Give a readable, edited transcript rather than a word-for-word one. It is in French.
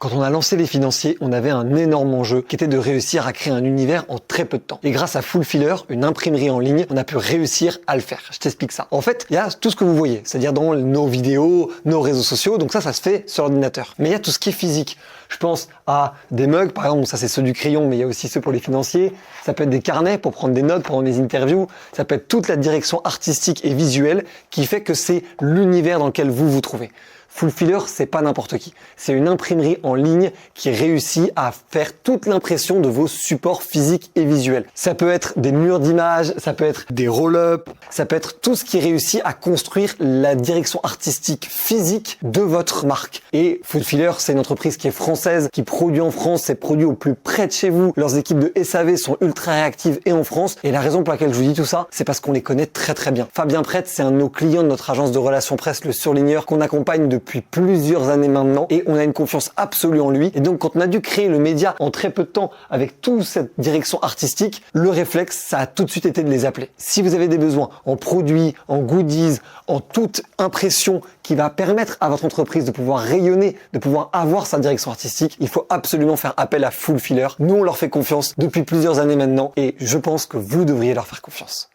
Quand on a lancé les financiers, on avait un énorme enjeu qui était de réussir à créer un univers en très peu de temps. Et grâce à Fullfiller, une imprimerie en ligne, on a pu réussir à le faire. Je t'explique ça. En fait, il y a tout ce que vous voyez, c'est-à-dire dans nos vidéos, nos réseaux sociaux, donc ça se fait sur l'ordinateur. Mais il y a tout ce qui est physique. Je pense à des mugs, par exemple, ça c'est ceux du crayon, mais il y a aussi ceux pour les financiers. Ça peut être des carnets pour prendre des notes pendant les interviews. Ça peut être toute la direction artistique et visuelle qui fait que c'est l'univers dans lequel vous vous trouvez. Fullfiller, c'est pas n'importe qui. C'est une imprimerie en ligne qui réussit à faire toute l'impression de vos supports physiques et visuels. Ça peut être des murs d'images, ça peut être des roll-up, ça peut être tout ce qui réussit à construire la direction artistique physique de votre marque. Et Fullfiller, c'est une entreprise qui est française, qui produit en France, c'est produit au plus près de chez vous. Leurs équipes de SAV sont ultra réactives et en France. Et la raison pour laquelle je vous dis tout ça, c'est parce qu'on les connaît très très bien. Fabien Prête, c'est un de nos clients de notre agence de relations presse, le Surligneur, qu'on accompagne depuis plusieurs années maintenant et on a une confiance absolue en lui. Et donc quand on a dû créer le média en très peu de temps avec toute cette direction artistique, le réflexe, ça a tout de suite été de les appeler. Si vous avez des besoins en produits, en goodies, en toute impression qui va permettre à votre entreprise de pouvoir rayonner, de pouvoir avoir sa direction artistique, il faut absolument faire appel à Fullfiller. Nous, on leur fait confiance depuis plusieurs années maintenant et je pense que vous devriez leur faire confiance.